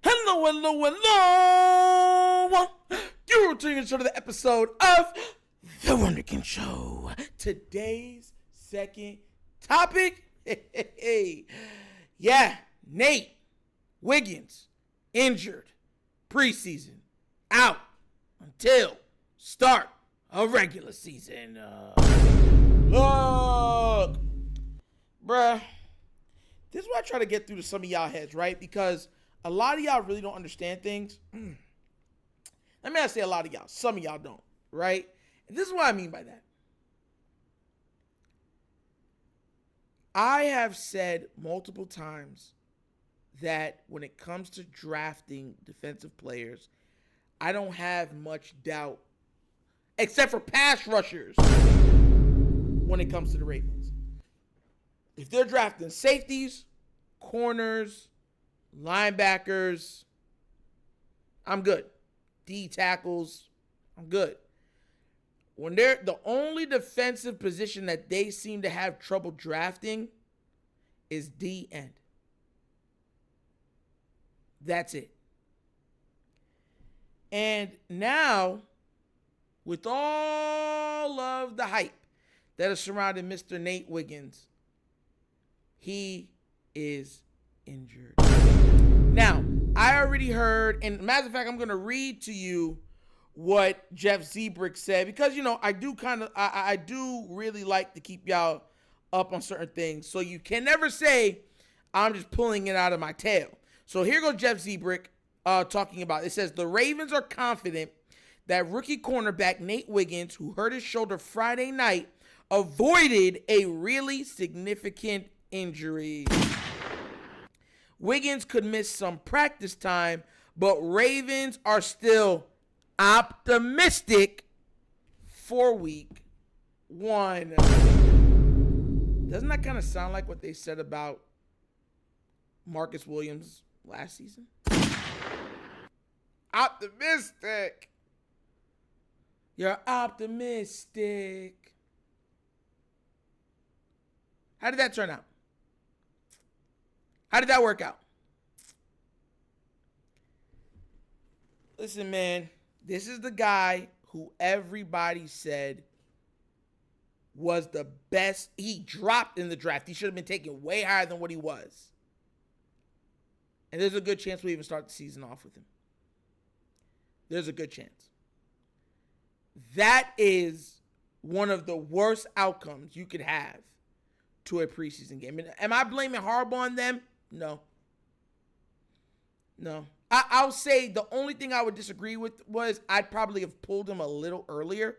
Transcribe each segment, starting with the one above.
Hello, hello, hello. You're tuning into the episode of The Wunderkind Show. Today's second topic. Nate Wiggins injured. Preseason out until start of regular season. Look, bruh, this is what I try to get through to some of y'all heads, right? Because a lot of y'all really don't understand things. Let me not say a lot of y'all. Some of y'all don't, right? And this is what I mean by that. I have said multiple times that when it comes to drafting defensive players, I don't have much doubt, except for pass rushers, when it comes to the Ravens. If they're drafting safeties, corners, linebackers, I'm good. D tackles, I'm good. When they're the only defensive position that they seem to have trouble drafting is D end. That's it. And now, with all of the hype that is surrounding Mr. Nate Wiggins, he is injured. Now, I already heard, and matter of fact, I'm going to read to you what Jeff Zebrick said, because, you know, I do really like to keep y'all up on certain things. So you can never say I'm just pulling it out of my tail. So here goes Jeff Zebrick talking about it. It says, the Ravens are confident that rookie cornerback Nate Wiggins, who hurt his shoulder Friday night, avoided a really significant injury. Wiggins could miss some practice time, but Ravens are still optimistic for week 1. Doesn't that kind of sound like what they said about Marcus Williams last season? Optimistic. You're optimistic. How did that turn out? How did that work out? Listen, man, this is the guy who everybody said was the best. He dropped in the draft. He should have been taken way higher than what he was. And there's a good chance we even start the season off with him. There's a good chance. That is one of the worst outcomes you could have to a preseason game. And am I blaming Harbaugh on them? No. I'll say the only thing I would disagree with was I'd probably have pulled him a little earlier,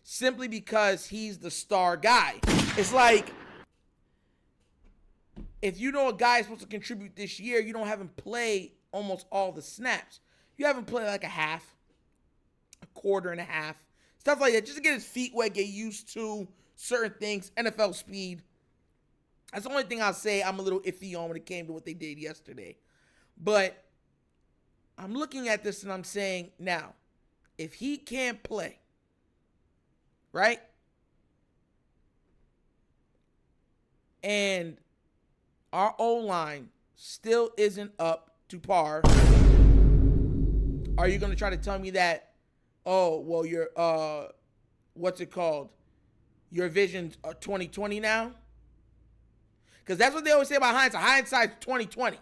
simply because he's the star guy. It's like, if you know a guy is supposed to contribute this year, you don't have him play almost all the snaps. You have him play like a half, a quarter and a half, stuff like that, just to get his feet wet, get used to certain things, NFL speed. That's the only thing I'll say I'm a little iffy on when it came to what they did yesterday. But I'm looking at this and I'm saying, now, if he can't play, right? And our O-line still isn't up to par, are you going to try to tell me that, oh, well, you're, what's it called? Your vision's 2020 now? Because that's what they always say about hindsight. Hindsight's 2020.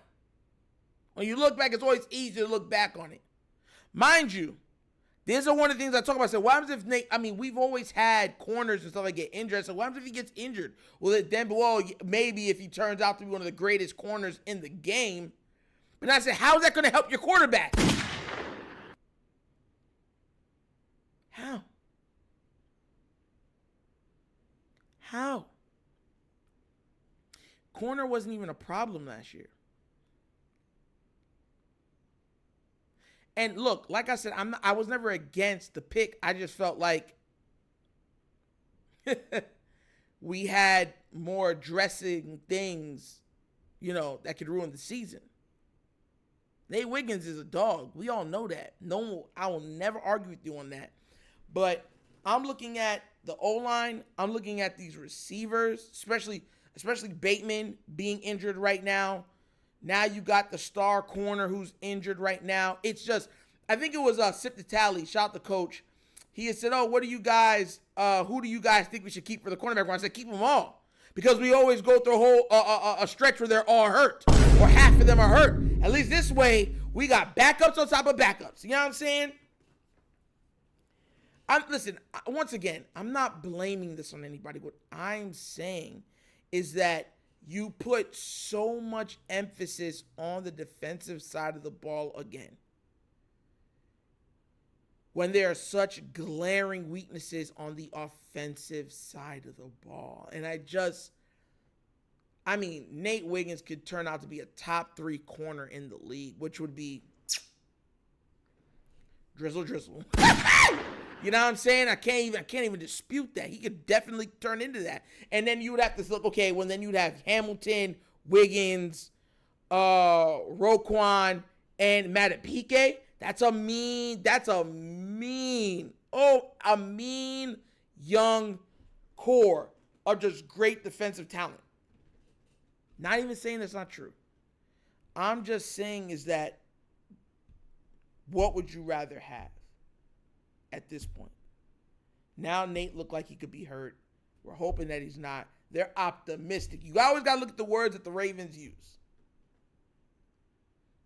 When you look back, it's always easier to look back on it. Mind you, these are one of the things I talk about. I said, what happens if Nate, we've always had corners and stuff like get injured. So what happens if he gets injured? Well, maybe if he turns out to be one of the greatest corners in the game. But I said, how is that going to help your quarterback? How? Corner wasn't even a problem last year. And look, like I said, I was never against the pick. I just felt like we had more addressing things, that could ruin the season. Nate Wiggins is a dog. We all know that. I will never argue with you on that. But I'm looking at the O-line. I'm looking at these receivers, especially Bateman being injured right now. Now you got the star corner who's injured right now. It's just, I think it was Sip the Tally, shout out the coach. He had said, who do you guys think we should keep for the cornerback? I said, keep them all. Because we always go through a whole a stretch where they're all hurt. Or half of them are hurt. At least this way, we got backups on top of backups. You know what I'm saying? Listen, once again, I'm not blaming this on anybody. What I'm saying is that you put so much emphasis on the defensive side of the ball again, when there are such glaring weaknesses on the offensive side of the ball. And Nate Wiggins could turn out to be a top 3 corner in the league, which would be drizzle. You know what I'm saying? I can't even dispute that. He could definitely turn into that. And then you would have to look, okay, well, then you'd have Hamilton, Wiggins, Roquan, and Madubuike. That's a mean young core of just great defensive talent. Not even saying that's not true. I'm just saying is that, what would you rather have at this point? Now Nate looked like he could be hurt. We're hoping that he's not. They're optimistic. You always got to look at the words that the Ravens use.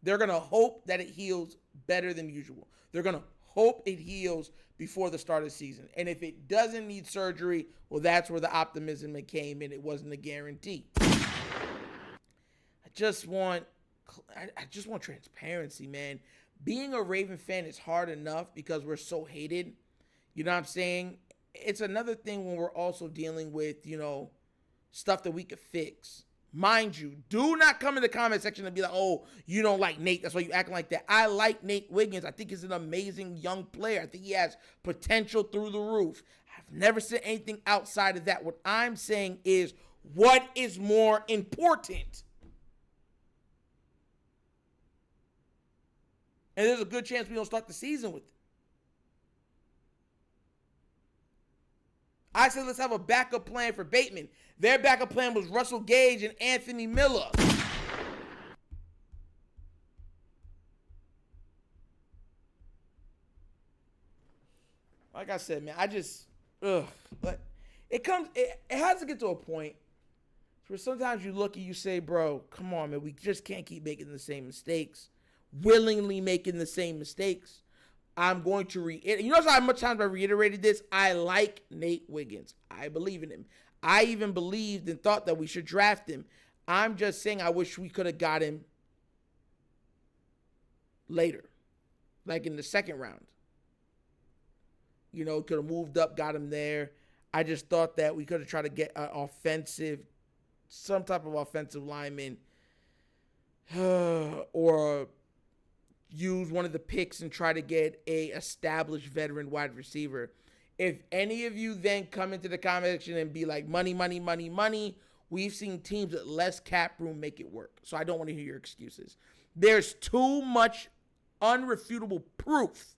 They're going to hope that it heals better than usual. They're going to hope it heals before the start of the season. And if it doesn't need surgery, well, that's where the optimism came in. It wasn't a guarantee. I just want transparency, man. Being a Raven fan is hard enough because we're so hated. You know what I'm saying? It's another thing when we're also dealing with, stuff that we could fix. Mind you, do not come in the comment section and be like, oh, you don't like Nate, that's why you acting like that. I like Nate Wiggins. I think he's an amazing young player. I think he has potential through the roof. I've never said anything outside of that. What I'm saying is, what is more important? And there's a good chance we don't start the season with it. I said, let's have a backup plan for Bateman. Their backup plan was Russell Gage and Anthony Miller. Like I said, man, but it has to get to a point where sometimes you look and you say, bro, come on, man, we just can't keep making the same mistakes, willingly making the same mistakes. I'm going to you notice how much times I reiterated this? I like Nate Wiggins. I believe in him. I even believed and thought that we should draft him. I'm just saying I wish we could have got him later, like in the second round. Could have moved up, got him there. I just thought that we could have tried to get some type of offensive lineman, or use one of the picks and try to get a established veteran wide receiver. If any of you then come into the comment section and be like, money, we've seen teams with less cap room make it work. So I don't want to hear your excuses. There's too much unrefutable proof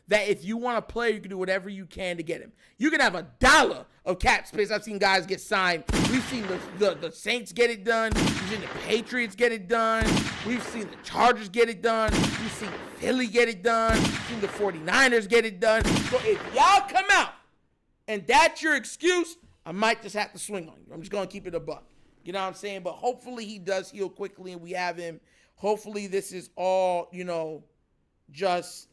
that if you want a player, you can do whatever you can to get him. You can have $1 of cap space. I've seen guys get signed. We've seen the Saints get it done. We've seen the Patriots get it done. We've seen the Chargers get it done. We've seen Philly get it done. We've seen the 49ers get it done. So if y'all come out and that's your excuse, I might just have to swing on you. I'm just going to keep it a buck. You know what I'm saying? But hopefully he does heal quickly and we have him. Hopefully this is all, just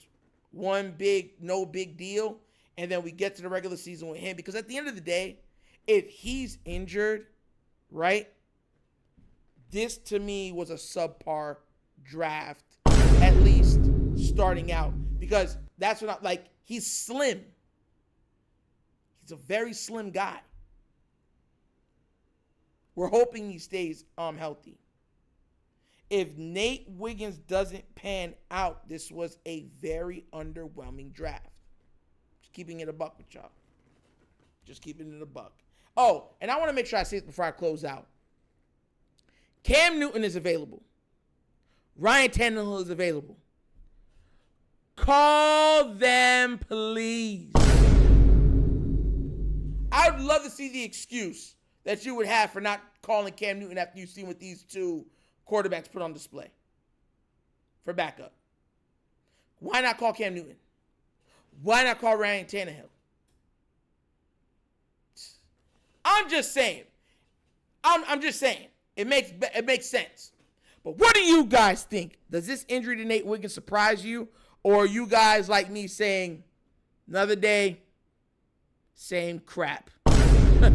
one no big deal, and then we get to the regular season with him. Because at the end of the day, if he's injured, right, this to me was a subpar draft, at least starting out. Because that's what he's slim. He's a very slim guy. We're hoping he stays healthy. If Nate Wiggins doesn't pan out, this was a very underwhelming draft. Just keeping it a buck with y'all. Just keeping it a buck. Oh, and I want to make sure I say this before I close out. Cam Newton is available. Ryan Tannehill is available. Call them, please. I would love to see the excuse that you would have for not calling Cam Newton after you've seen what these two quarterbacks put on display for backup. Why not call Cam Newton? Why not call Ryan Tannehill? I'm just saying. I'm just saying. It makes sense. But what do you guys think? Does this injury to Nate Wiggins surprise you? Or are you guys like me saying, another day, same crap? Let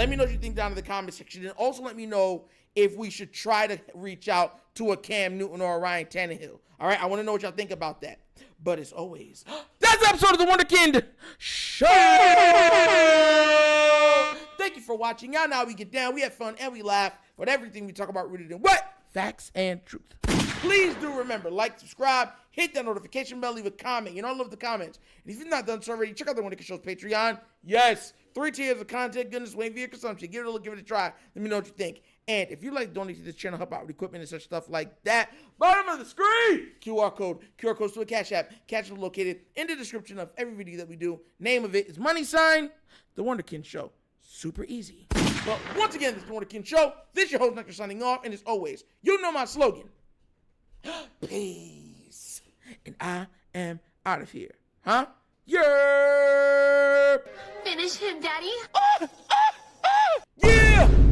me know what you think down in the comment section. And also let me know if we should try to reach out to a Cam Newton or a Ryan Tannehill. All right, I want to know what y'all think about that. But as always, that's the episode of the Wunderkind Show. Thank you for watching. Y'all know how we get down. We have fun and we laugh. But everything we talk about rooted in what? Facts and truth. Please do remember, like, subscribe, hit that notification bell, leave a comment. You know, I love the comments. And if you've not done so already, check out the Wunderkind Show's Patreon. Yes, 3 tiers of content, goodness, waiting for your consumption. Give it a look, give it a try. Let me know what you think. And if you'd like to donate to this channel, help out with equipment and such stuff like that, bottom of the screen, QR codes to a Cash App. Cash is located in the description of every video that we do. Name of it is The Wunderkind Show. Super easy. But once again, this is The Wunderkind Show. This is your host, Nectar, signing off. And as always, you know my slogan. Peace. And I am out of here. Huh? Yeah. Finish him, Daddy. Yeah.